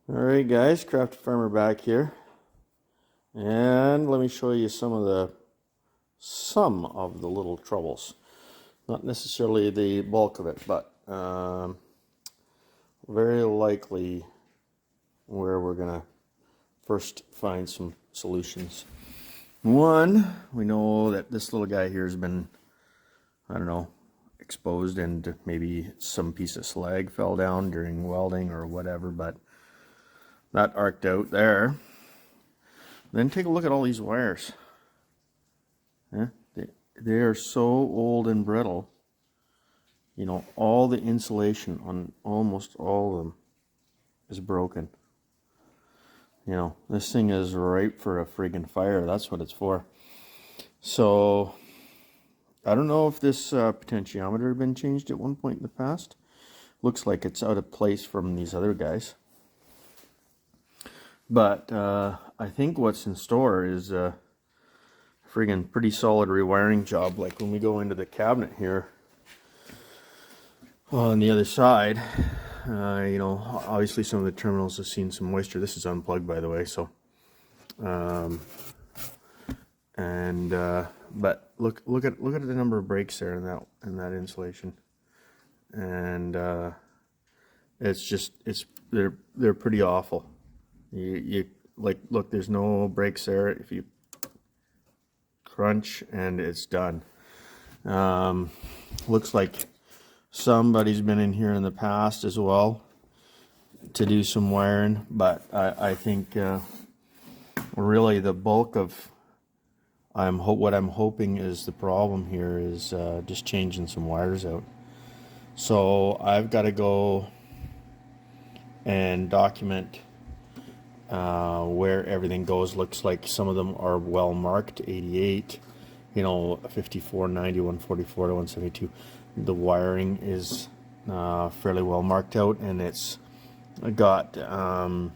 Alright guys, Crafty Farmer back here, and let me show you some of the little troubles. Not necessarily the bulk of it, but very likely where we're gonna first find some solutions. One, we know that this little guy here has been, I don't know, exposed, and maybe some piece of slag fell down during welding or whatever, but that arced out there. Then take a look at all these wires. Yeah, they are so old and brittle. You know, all the insulation on almost all of them is broken. You know, this thing is ripe for a friggin' fire. That's what it's for. So, I don't know if this potentiometer had been changed at one point in the past. Looks like it's out of place from these other guys. But I think what's in store is a friggin' pretty solid rewiring job. Like when we go into the cabinet here on the other side, you know, obviously some of the terminals have seen some moisture. This is unplugged, by the way, so but look at the number of breaks there in that insulation, and they're pretty awful. You like, look, there's no breaks there. If you crunch and it's done. Looks like somebody's been in here in the past as well to do some wiring, but I think really the bulk of what I'm hoping is the problem here is just changing some wires out. So I've got to go and document where everything goes. Looks like some of them are well marked, 88, you know, 54, 90, 144 to 172. The wiring is fairly well marked out, and it's got the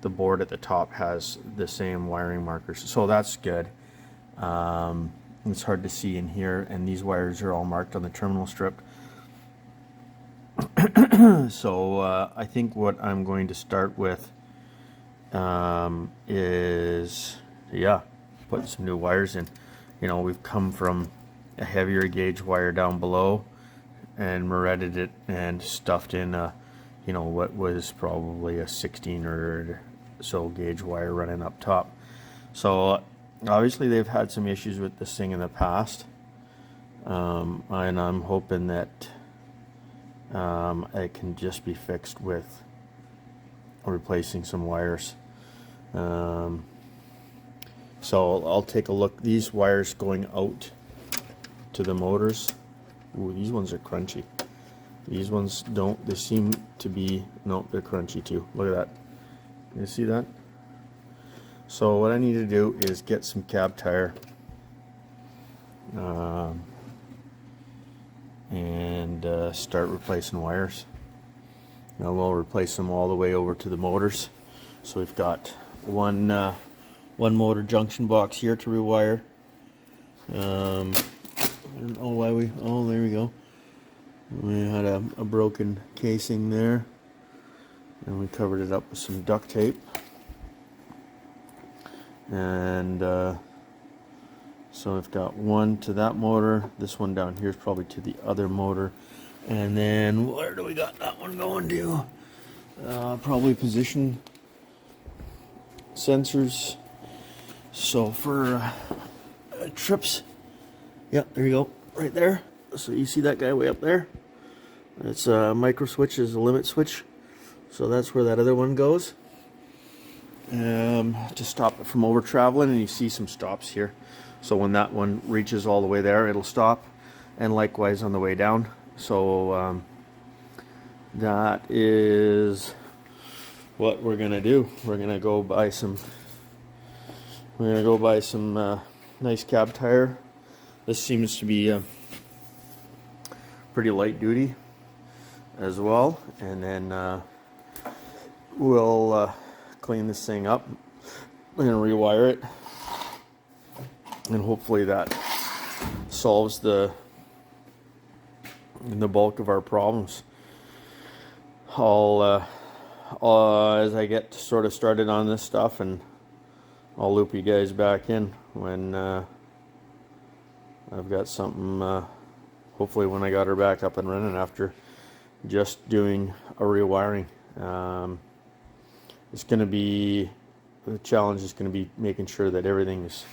board at the top has the same wiring markers, so that's good. It's hard to see in here, and these wires are all marked on the terminal strip. So I think what I'm going to start with is, yeah, putting some new wires in. You know, we've come from a heavier gauge wire down below and moretted it and stuffed in you know, what was probably a 16 or so gauge wire running up top. So obviously they've had some issues with this thing in the past, and I'm hoping that it can just be fixed with replacing some wires. So I'll take a look. These wires going out to the motors, ooh, these ones are crunchy. These ones don't, they seem to be, no, they're crunchy too. Look at that. You see that? So what I need to do is get some cab tire and start replacing wires. Now we'll replace them all the way over to the motors. So we've got one motor junction box here to rewire. I don't know why oh, there we go. We had a broken casing there, and we covered it up with some duct tape. And so I've got one to that motor. This one down here is probably to the other motor. And then where do we got that one going to? Probably position sensors. So for trips, yeah, there you go, right there. So you see that guy way up there? It's a micro switch, is a limit switch. So that's where that other one goes. To stop it from over traveling, and you see some stops here. So when that one reaches all the way there, it'll stop, and likewise on the way down. So that is what we're gonna do. We're gonna go buy some nice cab tire. This seems to be pretty light duty as well, and then we'll clean this thing up and rewire it, and hopefully that solves the bulk of our problems. as I get sort of started on this stuff, and I'll loop you guys back in when I've got something, hopefully when I got her back up and running after just doing a rewiring. It's going to be, the challenge is going to be making sure that everything is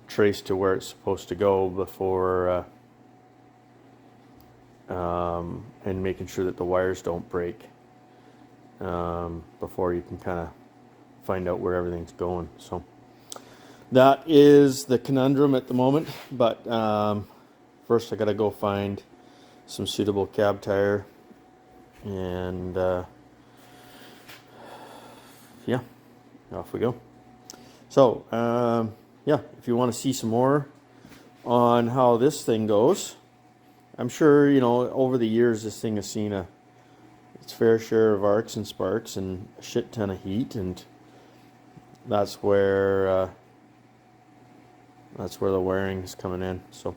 traced to where it's supposed to go before, and making sure that the wires don't break before you can kind of find out where everything's going. So that is the conundrum at the moment, but first I got to go find some suitable cab tire, and yeah, off we go. So yeah, if you want to see some more on how this thing goes, I'm sure, you know, over the years this thing has seen its fair share of arcs and sparks and a shit ton of heat, and that's where the wiring is coming in. So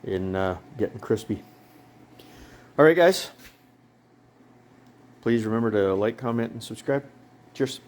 getting crispy. All right, guys. Please remember to like, comment, and subscribe. Cheers.